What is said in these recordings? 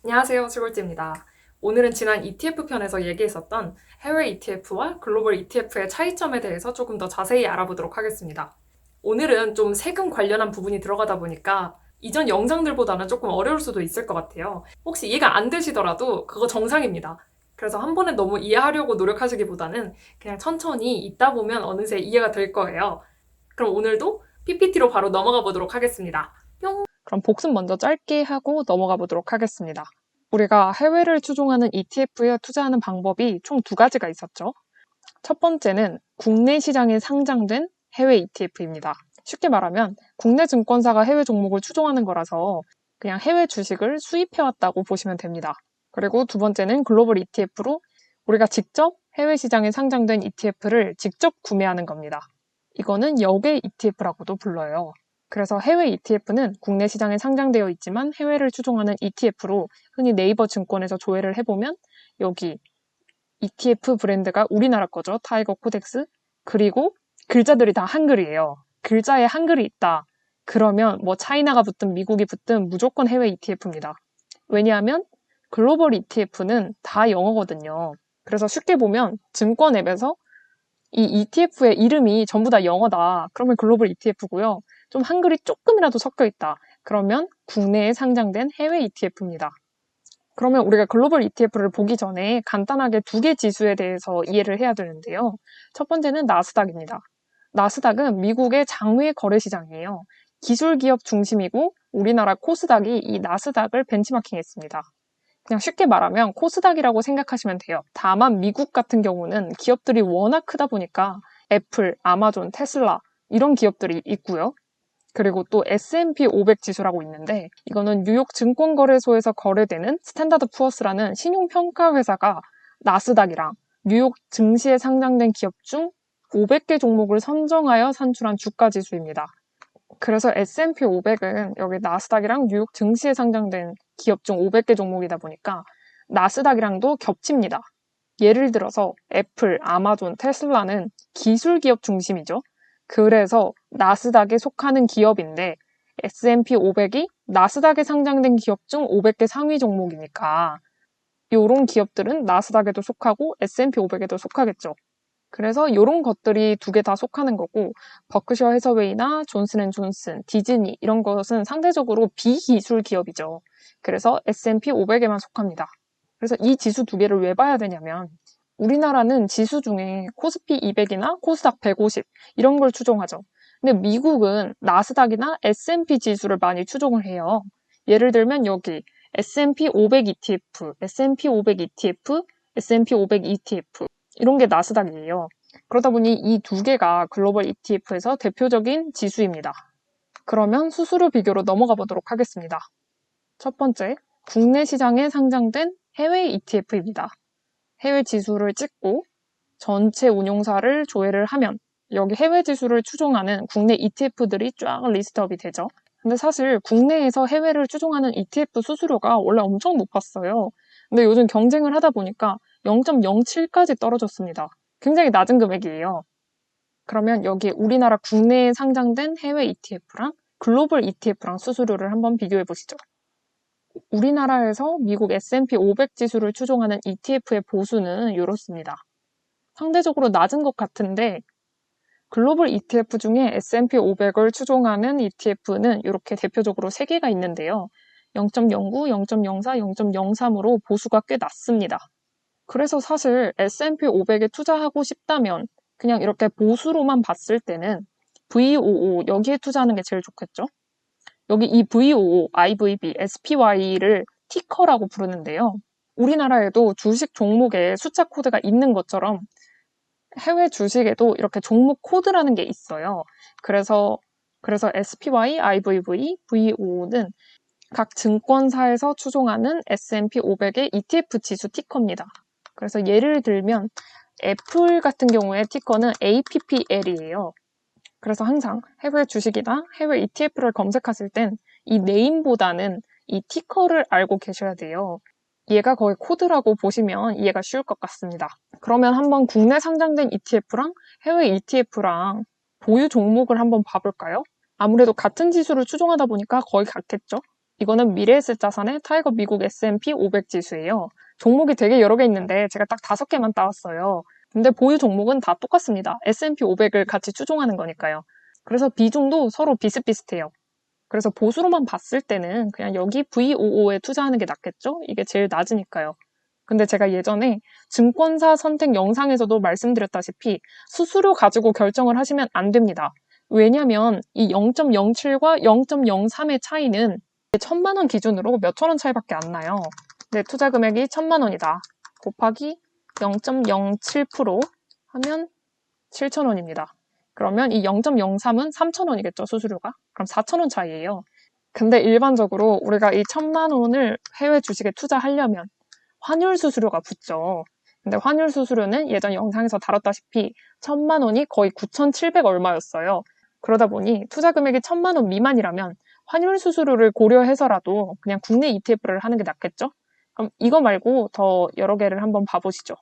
안녕하세요, 출골지입니다. 오늘은 지난 ETF 편에서 얘기했었던 해외 ETF와 글로벌 ETF의 차이점에 대해서 조금 더 자세히 알아보도록 하겠습니다. 오늘은 좀 세금 관련한 부분이 들어가다 보니까 이전 영상들보다는 조금 어려울 수도 있을 것 같아요. 혹시 이해가 안 되시더라도 그거 정상입니다. 그래서 한 번에 너무 이해하려고 노력하시기보다는 그냥 천천히 있다 보면 어느새 이해가 될 거예요. 그럼 오늘도 PPT로 바로 넘어가 보도록 하겠습니다. 뿅! 그럼 복습 먼저 짧게 하고 넘어가 보도록 하겠습니다. 우리가 해외를 추종하는 ETF에 투자하는 방법이 총 두 가지가 있었죠. 첫 번째는 국내 시장에 상장된 해외 ETF입니다. 쉽게 말하면 국내 증권사가 해외 종목을 추종하는 거라서 그냥 해외 주식을 수입해왔다고 보시면 됩니다. 그리고 두 번째는 글로벌 ETF로 우리가 직접 해외 시장에 상장된 ETF를 직접 구매하는 겁니다. 이거는 역외 ETF라고도 불러요. 그래서 해외 ETF는 국내 시장에 상장되어 있지만 해외를 추종하는 ETF로 흔히 네이버 증권에서 조회를 해보면 여기 ETF 브랜드가 우리나라 거죠. 타이거 코덱스. 그리고 글자들이 다 한글이에요. 글자에 한글이 있다. 그러면 뭐 차이나가 붙든 미국이 붙든 무조건 해외 ETF입니다. 왜냐하면 글로벌 ETF는 다 영어거든요. 그래서 쉽게 보면 증권 앱에서 이 ETF의 이름이 전부 다 영어다. 그러면 글로벌 ETF고요. 좀 한글이 조금이라도 섞여 있다. 그러면 국내에 상장된 해외 ETF입니다. 그러면 우리가 글로벌 ETF를 보기 전에 간단하게 두 개 지수에 대해서 이해를 해야 되는데요. 첫 번째는 나스닥입니다. 나스닥은 미국의 장외 거래 시장이에요. 기술 기업 중심이고 우리나라 코스닥이 이 나스닥을 벤치마킹했습니다. 그냥 쉽게 말하면 코스닥이라고 생각하시면 돼요. 다만 미국 같은 경우는 기업들이 워낙 크다 보니까 애플, 아마존, 테슬라 이런 기업들이 있고요. 그리고 또 S&P 500 지수라고 있는데 이거는 뉴욕 증권거래소에서 거래되는 스탠다드 푸어스라는 신용평가 회사가 나스닥이랑 뉴욕 증시에 상장된 기업 중 500개 종목을 선정하여 산출한 주가 지수입니다. 그래서 S&P 500은 여기 나스닥이랑 뉴욕 증시에 상장된 기업 중 500개 종목이다 보니까 나스닥이랑도 겹칩니다. 예를 들어서 애플, 아마존, 테슬라는 기술 기업 중심이죠. 그래서 나스닥에 속하는 기업인데 S&P 500이 나스닥에 상장된 기업 중 500개 상위 종목이니까 이런 기업들은 나스닥에도 속하고 S&P 500에도 속하겠죠. 그래서 이런 것들이 두 개 다 속하는 거고 버크셔 해서웨이나 존슨앤존슨, 디즈니 이런 것은 상대적으로 비기술 기업이죠. 그래서 S&P 500에만 속합니다. 그래서 이 지수 두 개를 왜 봐야 되냐면 우리나라는 지수 중에 코스피 200이나 코스닥 150 이런 걸 추종하죠. 근데 미국은 나스닥이나 S&P 지수를 많이 추종을 해요. 예를 들면 여기 S&P 500 ETF, S&P 500 ETF, S&P 500 ETF 이런 게 나스닥이에요. 그러다 보니 이 두 개가 글로벌 ETF에서 대표적인 지수입니다. 그러면 수수료 비교로 넘어가 보도록 하겠습니다. 첫 번째, 국내 시장에 상장된 해외 ETF입니다. 해외 지수를 찍고 전체 운용사를 조회를 하면 여기 해외 지수를 추종하는 국내 ETF들이 쫙 리스트업이 되죠. 근데 사실 국내에서 해외를 추종하는 ETF 수수료가 원래 엄청 높았어요. 근데 요즘 경쟁을 하다 보니까 0.07까지 떨어졌습니다. 굉장히 낮은 금액이에요. 그러면 여기 우리나라 국내에 상장된 해외 ETF랑 글로벌 ETF랑 수수료를 한번 비교해 보시죠. 우리나라에서 미국 S&P 500 지수를 추종하는 ETF의 보수는 이렇습니다. 상대적으로 낮은 것 같은데 글로벌 ETF 중에 S&P 500을 추종하는 ETF는 이렇게 대표적으로 3개가 있는데요. 0.09, 0.04, 0.03으로 보수가 꽤 낮습니다. 그래서 사실 S&P 500에 투자하고 싶다면 그냥 이렇게 보수로만 봤을 때는 VOO 여기에 투자하는 게 제일 좋겠죠. 여기 이 VOO, IVB, SPY를 티커라고 부르는데요. 우리나라에도 주식 종목에 숫자 코드가 있는 것처럼 해외 주식에도 이렇게 종목 코드라는 게 있어요. 그래서 SPY, IVV, VO는 각 증권사에서 추종하는 S&P 500의 ETF 지수 티커입니다. 그래서 예를 들면 애플 같은 경우에 티커는 APPL이에요. 그래서 항상 해외 주식이나 해외 ETF를 검색하실 땐 이 네임보다는 이 티커를 알고 계셔야 돼요. 얘가 거의 코드라고 보시면 이해가 쉬울 것 같습니다. 그러면 한번 국내 상장된 ETF랑 해외 ETF랑 보유 종목을 한번 봐볼까요? 아무래도 같은 지수를 추종하다 보니까 거의 같겠죠? 이거는 미래에셋자산의 타이거 미국 S&P 500 지수예요. 종목이 되게 여러 개 있는데 제가 딱 5개만 따왔어요. 근데 보유 종목은 다 똑같습니다. S&P 500을 같이 추종하는 거니까요. 그래서 비중도 서로 비슷비슷해요. 그래서 보수로만 봤을 때는 그냥 여기 VOO에 투자하는 게 낫겠죠? 이게 제일 낮으니까요. 근데 제가 예전에 증권사 선택 영상에서도 말씀드렸다시피 수수료 가지고 결정을 하시면 안 됩니다. 왜냐면 이 0.07과 0.03의 차이는 1,000만 원 기준으로 몇천 원 차이밖에 안 나요. 내 투자 금액이 1,000만 원이다. 곱하기 0.07% 하면 7,000원입니다. 그러면 이 0.03은 3,000원이겠죠, 수수료가? 그럼 4,000원 차이예요. 근데 일반적으로 우리가 이 1,000만 원을 해외 주식에 투자하려면 환율 수수료가 붙죠. 근데 환율 수수료는 예전 영상에서 다뤘다시피 1,000만 원이 거의 9,700 얼마였어요. 그러다 보니 투자 금액이 1,000만 원 미만이라면 환율 수수료를 고려해서라도 그냥 국내 ETF를 하는 게 낫겠죠? 그럼 이거 말고 더 여러 개를 한번 봐보시죠.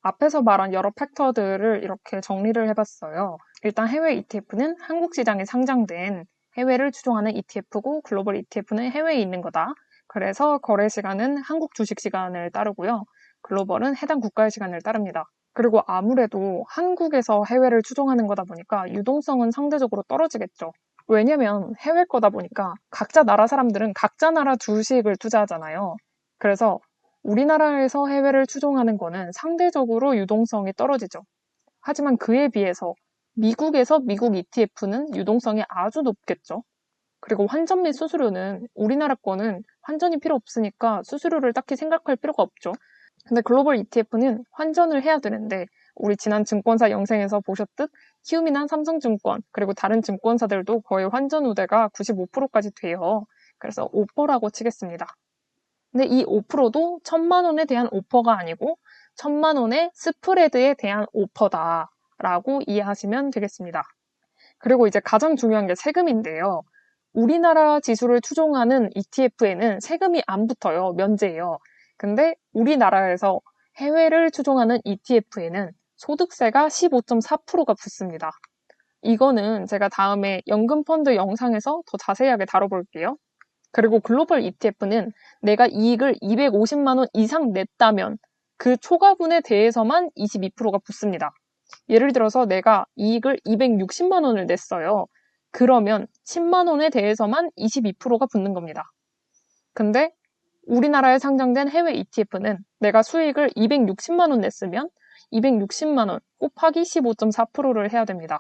앞에서 말한 여러 팩터들을 이렇게 정리를 해봤어요. 일단 해외 ETF는 한국 시장에 상장된 해외를 추종하는 ETF고 글로벌 ETF는 해외에 있는 거다. 그래서 거래 시간은 한국 주식 시간을 따르고요. 글로벌은 해당 국가의 시간을 따릅니다. 그리고 아무래도 한국에서 해외를 추종하는 거다 보니까 유동성은 상대적으로 떨어지겠죠. 왜냐면 해외 거다 보니까 각자 나라 사람들은 각자 나라 주식을 투자하잖아요. 그래서 우리나라에서 해외를 추종하는 거는 상대적으로 유동성이 떨어지죠. 하지만 그에 비해서 미국에서 미국 ETF는 유동성이 아주 높겠죠. 그리고 환전 및 수수료는 우리나라 거는 환전이 필요 없으니까 수수료를 딱히 생각할 필요가 없죠. 근데 글로벌 ETF는 환전을 해야 되는데 우리 지난 증권사 영상에서 보셨듯 키움이나 삼성증권 그리고 다른 증권사들도 거의 환전 우대가 95%까지 돼요. 그래서 오퍼라고 치겠습니다. 근데 이 오프로도 1,000만 원에 대한 오퍼가 아니고 1,000만 원의 스프레드에 대한 오퍼다라고 이해하시면 되겠습니다. 그리고 이제 가장 중요한 게 세금인데요. 우리나라 지수를 추종하는 ETF에는 세금이 안 붙어요. 면제예요. 근데 우리나라에서 해외를 추종하는 ETF에는 소득세가 15.4%가 붙습니다. 이거는 제가 다음에 연금펀드 영상에서 더 자세하게 다뤄볼게요. 그리고 글로벌 ETF는 내가 이익을 250만 원 이상 냈다면 그 초과분에 대해서만 22%가 붙습니다. 예를 들어서 내가 이익을 260만 원을 냈어요. 그러면 10만 원에 대해서만 22%가 붙는 겁니다. 근데 우리나라에 상장된 해외 ETF는 내가 수익을 260만 원 냈으면 260만 원 곱하기 15.4%를 해야 됩니다.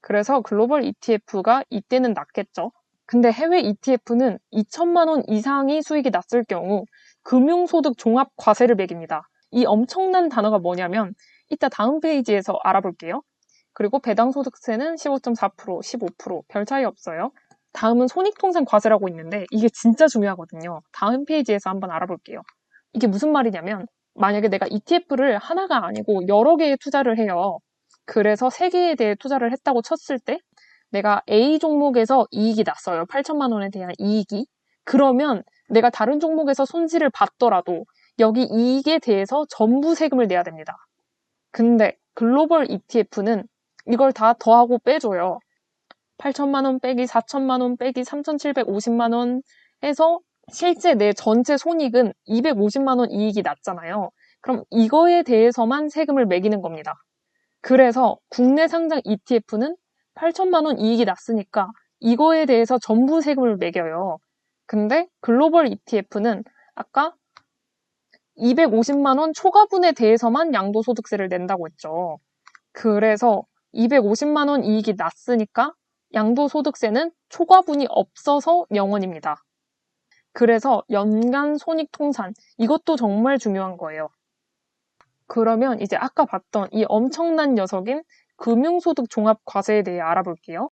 그래서 글로벌 ETF가 이때는 낮겠죠. 근데 해외 ETF는 2천만 원 이상이 수익이 났을 경우 금융소득 종합과세를 매깁니다. 이 엄청난 단어가 뭐냐면 이따 다음 페이지에서 알아볼게요. 그리고 배당소득세는 15.4%, 15%, 별 차이 없어요. 다음은 손익통상과세라고 있는데 이게 진짜 중요하거든요. 다음 페이지에서 한번 알아볼게요. 이게 무슨 말이냐면 만약에 내가 ETF를 하나가 아니고 여러 개에 투자를 해요. 그래서 3개에 대해 투자를 했다고 쳤을 때 내가 A 종목에서 이익이 났어요. 8천만 원에 대한 이익이. 그러면 내가 다른 종목에서 손실을 봤더라도 여기 이익에 대해서 전부 세금을 내야 됩니다. 근데 글로벌 ETF는 이걸 다 더하고 빼줘요. 8천만 원 빼기 4천만 원 빼기 3,750만 원 해서 실제 내 전체 손익은 250만 원 이익이 났잖아요. 그럼 이거에 대해서만 세금을 매기는 겁니다. 그래서 국내 상장 ETF는 8천만 원 이익이 났으니까 이거에 대해서 전부 세금을 매겨요. 근데 글로벌 ETF는 아까 250만 원 초과분에 대해서만 양도소득세를 낸다고 했죠. 그래서 250만 원 이익이 났으니까 양도소득세는 초과분이 없어서 0원입니다. 그래서 연간 손익통산, 이것도 정말 중요한 거예요. 그러면 이제 아까 봤던 이 엄청난 녀석인 금융소득 종합과세에 대해 알아볼게요.